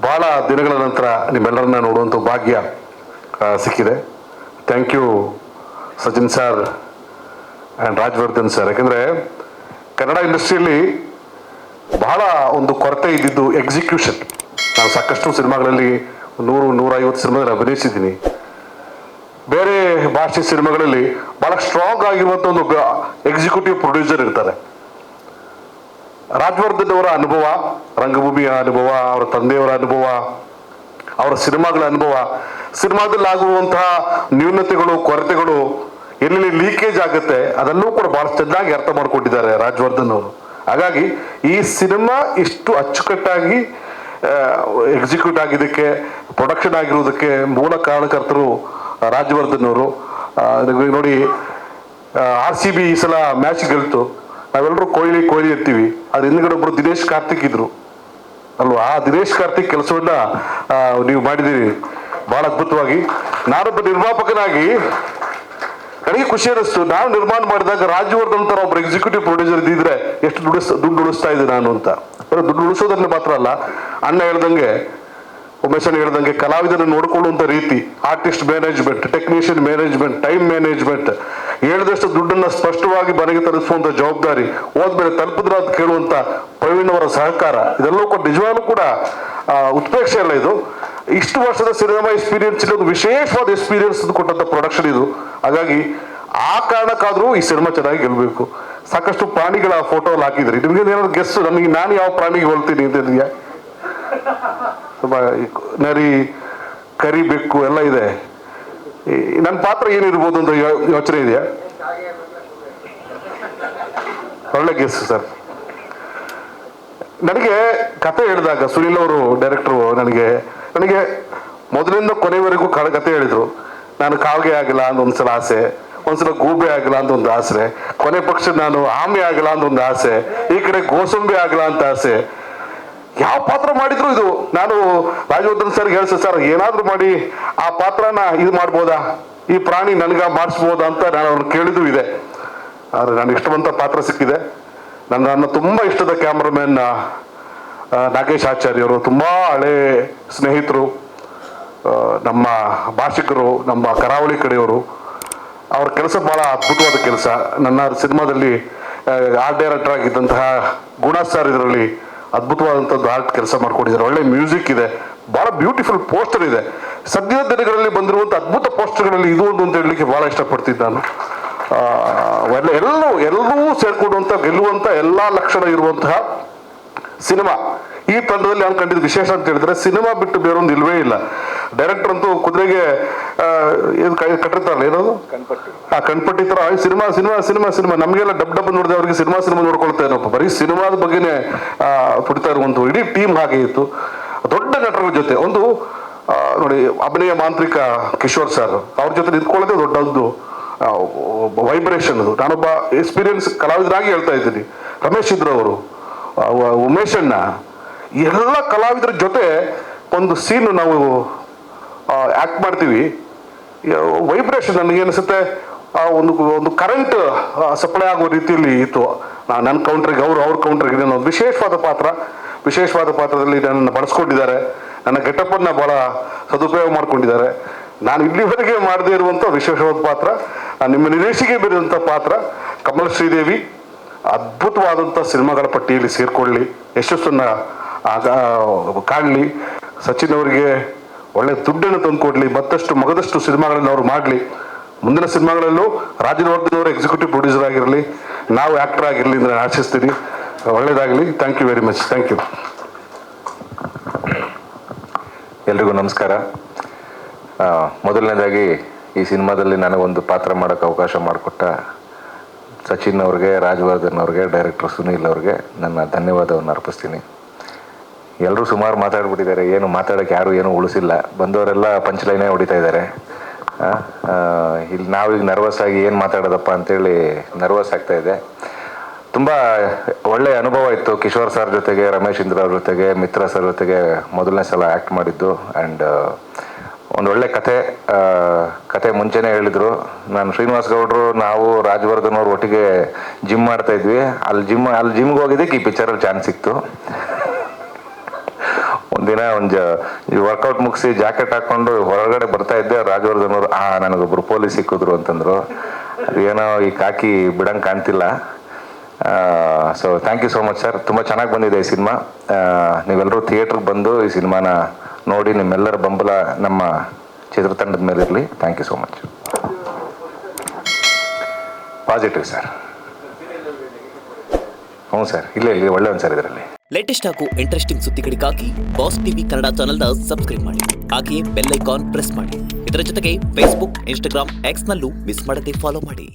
ಭಾಳ ದಿನಗಳ ನಂತರ ನಿಮ್ಮೆಲ್ಲರನ್ನ ನೋಡುವಂಥ ಭಾಗ್ಯ ಸಿಕ್ಕಿದೆ. Thank you Sachin sir and Rajavardhan sir. ಯಾಕೆಂದರೆ ಕನ್ನಡ ಇಂಡಸ್ಟ್ರಿಯಲ್ಲಿ ಬಹಳ ಒಂದು ಕೊರತೆ ಇದ್ದಿದ್ದು ಎಕ್ಸಿಕ್ಯೂಷನ್. ನಾನು ಸಾಕಷ್ಟು ಸಿನಿಮಾಗಳಲ್ಲಿ 100-150 ಸಿನಿಮಾದಲ್ಲಿ ಅಭಿನಯಿಸಿದ್ದೀನಿ. ಬೇರೆ ಭಾಷೆ ಸಿನಿಮಾಗಳಲ್ಲಿ ಭಾಳ ಸ್ಟ್ರಾಂಗ್ ಆಗಿರುವಂಥ ಒಂದು ಎಕ್ಸಿಕ್ಯೂಟಿವ್ ಪ್ರೊಡ್ಯೂಸರ್ ಇರ್ತಾರೆ. ರಾಜವರ್ಧನ್ ಅವರ ಅನುಭವ, ರಂಗಭೂಮಿಯ ಅನುಭವ, ಅವರ ತಂದೆಯವರ ಅನುಭವ, ಅವರ ಸಿನಿಮಾಗಳ ಅನುಭವ, ಸಿನಿಮಾದಲ್ಲಿ ಆಗುವಂತಹ ನ್ಯೂನತೆಗಳು, ಕೊರತೆಗಳು, ಎಲ್ಲೆಲ್ಲಿ ಲೀಕೇಜ್ ಆಗುತ್ತೆ ಅದೆಲ್ಲವೂ ಕೂಡ ಭಾಳ ಚೆನ್ನಾಗಿ ಅರ್ಥ ಮಾಡ್ಕೊಂಡಿದ್ದಾರೆ ರಾಜವರ್ಧನ್ ಅವರು. ಹಾಗಾಗಿ ಈ ಸಿನಿಮಾ ಇಷ್ಟು ಅಚ್ಚುಕಟ್ಟಾಗಿ ಎಕ್ಸಿಕ್ಯೂಟ್ ಆಗಿದ್ದಕ್ಕೆ, ಪ್ರೊಡಕ್ಷನ್ ಆಗಿರೋದಕ್ಕೆ ಮೂಲ ಕಾರಣಕರ್ತರು ರಾಜವರ್ಧನ್ ಅವರು. ನೋಡಿ, RCB ಈ ಸಲ ಮ್ಯಾಚ್ ಗೆಲ್ತು. ನಾವೆಲ್ಲರೂ ಕೊಹ್ಲಿ ಇರ್ತೀವಿ. ಅದ್ರ ಹಿಂದ್ಗಡೆ ಒಬ್ಬರು ದಿನೇಶ್ ಕಾರ್ತಿಕ್ ಇದ್ರು ಅಲ್ವಾ? ಆ ದಿನೇಶ್ ಕಾರ್ತಿಕ್ ಕೆಲಸವನ್ನ ನೀವು ಮಾಡಿದ್ದೀರಿ ಬಹಳ ಅದ್ಭುತವಾಗಿ. ನಾನೊಬ್ಬ ನಿರ್ಮಾಪಕನಾಗಿ ನನಗೆ ಖುಷಿ ಅನ್ನಿಸ್ತು. ನಾನು ನಿರ್ಮಾಣ ಮಾಡಿದಾಗ ರಾಜವರ್ಧನ್ ತರ ಒಬ್ಬರು ಎಕ್ಸಿಕ್ಯೂಟಿವ್ ಪ್ರೊಡ್ಯೂಸರ್ ಇದ್ದಿದ್ರೆ ಎಷ್ಟು ದುಡ್ಡು ಉಳಿಸ್ತಾ ಇದ್ದೆ ನಾನು ಅಂತ. ದುಡ್ಡು ಉಳಿಸೋದ್ರಲ್ಲಿ ಮಾತ್ರ ಅಲ್ಲ, ಅಣ್ಣ ಹೇಳ್ದಂಗೆ, ಉಮೇಶನ್ ಹೇಳ್ದಂಗೆ ಕಲಾವಿದರನ್ನು ನೋಡಿಕೊಳ್ಳುವಂಥ ರೀತಿ, artist management, technician management, time management, ಹೇಳಿದಷ್ಟು ದುಡ್ಡನ್ನು ಸ್ಪಷ್ಟವಾಗಿ ಮನೆಗೆ ತಲುಪಿಸುವಂಥ ಜವಾಬ್ದಾರಿ, ಹೋದ್ಮೇಲೆ ತಲುಪಿದ್ರೆ ಅದು ಕೇಳುವಂಥ ಪ್ರವೀಣ್ ಅವರ ಸಹಕಾರ, ಇದೆಲ್ಲವೂ ಕೂಡ ನಿಜವಾಗ್ಲೂ ಕೂಡ ಉತ್ಪ್ರೇಕ್ಷೆ ಅಲ್ಲ ಇದು. ಇಷ್ಟು ವರ್ಷದ ಸಿನಿಮಾ ಎಕ್ಸ್ಪೀರಿಯನ್ಸ್ ಇಲ್ಲೊಂದು ವಿಶೇಷವಾದ ಎಕ್ಸ್ಪೀರಿಯನ್ಸ್ ಕೊಟ್ಟಂಥ ಪ್ರೊಡಕ್ಷನ್ ಇದು. ಹಾಗಾಗಿ ಆ ಕಾರಣಕ್ಕಾದರೂ ಈ ಸಿನಿಮಾ ಚೆನ್ನಾಗಿ ಗೆಲ್ಲಬೇಕು. ಸಾಕಷ್ಟು ಪ್ರಾಣಿಗಳ ಫೋಟೋ ಅಲ್ಲಿ ಹಾಕಿದ್ರಿ. ನಿಮ್ಗೆ ಏನಾದ್ರು ಗೆಸ್, ನಮಗೆ ನಾನು ಯಾವ ಪ್ರಾಣಿಗೆ ಹೋಲ್ತೀನಿ ಅಂತ ಇದೆಯಾ? ನರಿ, ಕರಿ, ಬೆಕ್ಕು ಎಲ್ಲ ಇದೆ. ನನ್ನ ಪಾತ್ರ ಏನಿರ್ಬೋದು ಅಂತ ಯೋಚನೆ ಇದೆಯಾ? ಒಳ್ಳೆ ಗೆಸ್ ಸರ್. ನನಗೆ ಕತೆ ಹೇಳಿದಾಗ ಸುನಿಲ್ ಅವರು ಡೈರೆಕ್ಟ್ರು ನನಗೆ ಮೊದಲಿಂದ ಕೊನೆವರೆಗೂ ಕತೆ ಹೇಳಿದ್ರು. ನಾನು ಕಾವ್ಗೆ ಆಗಿಲ್ಲ ಅಂತ ಒಂದ್ಸಲ ಆಸೆ, ಒಂದ್ಸಲ ಗೂಬೆ ಆಗಿಲ್ಲ ಅಂತ ಒಂದು ಆಸೆ, ಕೊನೆ ಪಕ್ಷ ನಾನು ಆಮೆ ಆಗಿಲ್ಲ ಅಂತ ಒಂದು ಆಸೆ, ಈ ಕಡೆ ಗೋಸಂಬಿ ಆಗಿಲ್ಲ ಅಂತ ಆಸೆ. ಯಾವ ಪಾತ್ರ ಮಾಡಿದ್ರು ಇದು ನಾನು ರಾಜವರ್ಧನ್ ಸರ್ಗೆ ಹೇಳ್ಸ, ಸರ್ ಏನಾದ್ರು ಮಾಡಿ ಆ ಪಾತ್ರನ ಇದು ಮಾಡ್ಬೋದಾ, ಈ ಪ್ರಾಣಿ ನನಗ ಮಾಡಿಸ್ಬೋದಾ ಅಂತ ನಾನು ಅವ್ರನ್ನ ಕೇಳಿದ್ದು ಇದೆ. ಆದ್ರೆ ನಾನು ಇಷ್ಟವಂತ ಪಾತ್ರ ಸಿಕ್ಕಿದೆ. ನನ್ನ ತುಂಬಾ ಇಷ್ಟದ ಕ್ಯಾಮ್ರಾಮನ್ ನಾಗೇಶ್ ಆಚಾರ್ಯವರು, ತುಂಬಾ ಹಳೆ ಸ್ನೇಹಿತರು, ನಮ್ಮ ಭಾಷಿಕರು, ನಮ್ಮ ಕರಾವಳಿ ಕಡೆಯವರು. ಅವ್ರ ಕೆಲಸ ಬಹಳ ಅದ್ಭುತವಾದ ಕೆಲಸ. ನನ್ನ ಸಿನಿಮಾದಲ್ಲಿ ಆರ್ಟ್ ಡೈರೆಕ್ಟರ್ ಆಗಿದ್ದಂತಹ ಗುಣ ಸರ್ ಇದರಲ್ಲಿ ಅದ್ಭುತವಾದಂಥದ್ದು ಆರ್ಟ್ ಕೆಲಸ ಮಾಡ್ಕೊಂಡಿದ್ದಾರೆ. ಒಳ್ಳೆ ಮ್ಯೂಸಿಕ್ ಇದೆ, ಬಹಳ ಬ್ಯೂಟಿಫುಲ್ ಪೋಸ್ಟರ್ ಇದೆ. ಸದ್ಯದ ದಿನಗಳಲ್ಲಿ ಬಂದಿರುವಂಥ ಅದ್ಭುತ ಪೋಸ್ಟರ್ಗಳಲ್ಲಿ ಇದು ಒಂದು ಅಂತ ಹೇಳಲಿಕ್ಕೆ ಬಹಳ ಇಷ್ಟಪಡ್ತಿದ್ದೆ ನಾನು. ಎಲ್ಲವೂ ಸೇರ್ಕೊಡುವಂಥ, ಗೆಲ್ಲುವಂಥ ಎಲ್ಲ ಲಕ್ಷಣ ಇರುವಂತಹ ಸಿನಿಮಾ. ಈ ತಂಡದಲ್ಲಿ ನಾನು ಕಂಡಿದ್ದು ವಿಶೇಷ ಅಂತ ಹೇಳಿದ್ರೆ, ಸಿನಿಮಾ ಬಿಟ್ಟು ಬೇರೊಂದು ಇಲ್ವೇ ಇಲ್ಲ. ಡೈರೆಕ್ಟರ್ ಅಂತೂ ಕುದುರೆಗೆ ಕಟ್ಟಿರ್ತಾರಲ್ಲ, ಏನದು ಕಣ್ಪಟ್ಟಿ ತರ ಸಿನಿಮಾ ಸಿನಿಮಾ ಸಿನಿಮಾ ಸಿನಿಮಾ ನಮಗೆಲ್ಲ ಡಬ್ ನೋಡಿದೆ, ಅವ್ರಿಗೆ ಸಿನಿಮಾ ನೋಡ್ಕೊಳ್ತಾ ಇರೋಪ್ಪ, ಬರೀ ಸಿನಿಮಾದ ಬಗ್ಗೆನೇ ತುಡಿತಾ ಇರುವಂಥ ಇಡೀ ಟೀಮ್ ಹಾಗೆ ಇತ್ತು. ದೊಡ್ಡ ನಟರ ಜೊತೆ ಒಂದು ನೋಡಿ, ಅಭಿನಯ ಮಾಂತ್ರಿಕ ಕಿಶೋರ್ ಸರ್, ಅವ್ರ ಜೊತೆ ನಿಂತ್ಕೊಳ್ಳೋದೇ ದೊಡ್ಡದ್ದು ವೈಬ್ರೇಷನ್. ಅದು ನಾನೊಬ್ಬ ಎಕ್ಸ್ಪೀರಿಯನ್ಸ್ ಕಲಾವಿದರಾಗಿ ಹೇಳ್ತಾ ಇದ್ದೀನಿ. ರಮೇಶ್ ಇದ್ರು ಅವರು, ಉಮೇಶಣ್ಣ, ಎಲ್ಲ ಕಲಾವಿದರ ಜೊತೆ ಒಂದು ಸೀನು ನಾವು ಆಕ್ಟ್ ಮಾಡ್ತೀವಿ. ವೈಬ್ರೇಷನ್ ನನಗೇನಿಸುತ್ತೆ, ಒಂದು ಕರೆಂಟ್ ಸಪ್ಲೈ ಆಗೋ ರೀತಿಯಲ್ಲಿ ಇತ್ತು. ನನ್ನ ಕೌಂಟ್ರಿಗೆ ಅವ್ರ ಕೌಂಟ್ರಿಗೆ ಒಂದು ವಿಶೇಷವಾದ ಪಾತ್ರದಲ್ಲಿ ನನ್ನನ್ನು ಬಳಸ್ಕೊಂಡಿದ್ದಾರೆ. ನನ್ನ ಗೆಟಪ್ಪನ್ನು ಭಾಳ ಸದುಪಯೋಗ ಮಾಡ್ಕೊಂಡಿದ್ದಾರೆ. ನಾನು ಇಲ್ಲಿವರೆಗೆ ಮಾಡದೇ ಇರುವಂಥ ವಿಶೇಷವಾದ ಪಾತ್ರ, ನಿಮ್ಮ ನಿರೀಕ್ಷೆಗೆ ಬೀರಿದಂಥ ಪಾತ್ರ. ಕಮಲ್ ಶ್ರೀದೇವಿ ಅದ್ಭುತವಾದಂಥ ಸಿನಿಮಾಗಳ ಪಟ್ಟಿಯಲ್ಲಿ ಸೇರಿಕೊಳ್ಳಿ, ಯಶಸ್ಸನ್ನು ಕಾಣಲಿ. ಸಚಿನ್ ಅವರಿಗೆ ಒಳ್ಳೆ ದುಡ್ಡನ್ನು ತಂದುಕೊಡ್ಲಿ, ಮಗದಷ್ಟು ಸಿನಿಮಾಗಳನ್ನು ಅವರು ಮಾಡಲಿ. ಮುಂದಿನ ಸಿನಿಮಾಗಳಲ್ಲೂ ರಾಜವರ್ಧನ್ ಅವರು ಎಕ್ಸಿಕ್ಯೂಟಿವ್ ಪ್ರೊಡ್ಯೂಸರ್ ಆಗಿರಲಿ, ನಾವು ಆ್ಯಕ್ಟರ್ ಆಗಿರಲಿ ಅಂತ ನಾನು ಆಶಿಸ್ತೀನಿ. ಒಳ್ಳೆಯದಾಗಲಿ. Thank you very much. Thank you. ಎಲ್ರಿಗೂ ನಮಸ್ಕಾರ. ಮೊದಲನೇದಾಗಿ ಈ ಸಿನಿಮಾದಲ್ಲಿ ನನಗೊಂದು ಪಾತ್ರ ಮಾಡೋಕ್ಕೆ ಅವಕಾಶ ಮಾಡಿಕೊಟ್ಟ ಸಚಿನ್ ಅವ್ರಿಗೆ, ರಾಜವರ್ಧನ್ ಅವ್ರಿಗೆ, ಡೈರೆಕ್ಟರ್ ಸುನೀಲ್ ಅವ್ರಿಗೆ ನನ್ನ ಧನ್ಯವಾದವನ್ನು ಅರ್ಪಿಸ್ತೀನಿ. ಎಲ್ಲರೂ ಸುಮಾರು ಮಾತಾಡ್ಬಿಟ್ಟಿದ್ದಾರೆ, ಏನು ಮಾತಾಡೋಕ್ಕೆ ಯಾರು ಏನೂ ಉಳಿಸಿಲ್ಲ. ಬಂದವರೆಲ್ಲ ಪಂಚ್ಲೈನೇ ಹೊಡಿತಾ ಇದ್ದಾರೆ. ಇಲ್ಲಿ ನಾವೀಗ ನರ್ವಸ್ ಆಗಿ ಏನು ಮಾತಾಡೋದಪ್ಪ ಅಂತೇಳಿ ನರ್ವಸ್ ಆಗ್ತಾ ಇದೆ. ತುಂಬ ಒಳ್ಳೆಯ ಅನುಭವ ಇತ್ತು. ಕಿಶೋರ್ ಸರ್ ಜೊತೆಗೆ, ರಮೇಶ್ ಇಂದ್ರ ಅವ್ರ ಜೊತೆಗೆ, ಮಿತ್ರ ಸರ್ ಜೊತೆಗೆ ಮೊದಲನೇ ಸಲ ಆ್ಯಕ್ಟ್ ಮಾಡಿದ್ದು. ಆ್ಯಂಡ್ ಒಂದೊಳ್ಳೆ ಕತೆ ಮುಂಚೆನೇ ಹೇಳಿದರು. ನಾನು ಶ್ರೀನಿವಾಸ್ ಗೌಡ್ರು, ನಾವು ರಾಜವರ್ಧನ್ ಅವ್ರು ಒಟ್ಟಿಗೆ ಜಿಮ್ ಮಾಡ್ತಾ ಇದ್ವಿ. ಅಲ್ಲಿ ಜಿಮ್ಗೆ ಹೋಗಿದ್ದಕ್ಕೆ ಈ ಪಿಕ್ಚರಲ್ಲಿ ಚಾನ್ಸ್ ಸಿಕ್ತು. ಒಂದಿನ ವರ್ಕೌಟ್ ಮುಗಿಸಿ ಜಾಕೆಟ್ ಹಾಕೊಂಡು ಹೊರಗಡೆ ಬರ್ತಾ ಇದ್ದೆ, ರಾಜವರ್ಧನ್ ಅವರು ನನಗೊಬ್ರು ಪೊಲೀಸ್ ಸಿಕ್ಕಿದ್ರು ಅಂತಂದ್ರು. ಅದೇನೋ ಈ ಕಾಕಿ ಬಿಡಂಗೆ ಕಾಣ್ತಿಲ್ಲ. So thank you so much sir. ತುಂಬ ಚೆನ್ನಾಗಿ ಬಂದಿದೆ ಈ ಸಿನಿಮಾ. ನೀವೆಲ್ಲರೂ ಥಿಯೇಟ್ರಿಗೆ ಬಂದು ಈ ಸಿನಿಮಾನ ನೋಡಿ ನಿಮ್ಮೆಲ್ಲರ ಬೆಂಬಲ ನಮ್ಮ ಚಿತ್ರತಂಡದ ಮೇಲೆ ಇರಲಿ. Thank you so much. Positive sir. ಹ್ಞೂ ಸರ್, ಇಲ್ಲಿ ಒಳ್ಳೆ ಒಂದು ಸರ್ ಇದರಲ್ಲಿ. ಲೇಟೆಸ್ಟ್ ಹಾಗೂ ಇಂಟ್ರೆಸ್ಟಿಂಗ್ ಸುದ್ದಿಗಳಿಗಾಗಿ ಬಾಸ್ ಟಿವಿ ಕನ್ನಡ ಚಾನೆಲ್ನ ಸಬ್ಸ್ಕ್ರೈಬ್ ಮಾಡಿ. ಹಾಗೆಯೇ ಬೆಲ್ ಐಕಾನ್ ಪ್ರೆಸ್ ಮಾಡಿ. ಇದರ ಜೊತೆಗೆ ಫೇಸ್ಬುಕ್, ಇನ್ಸ್ಟಾಗ್ರಾಮ್, ಎಕ್ಸ್ನಲ್ಲೂ ಮಿಸ್ ಮಾಡದೆ ಫಾಲೋ ಮಾಡಿ.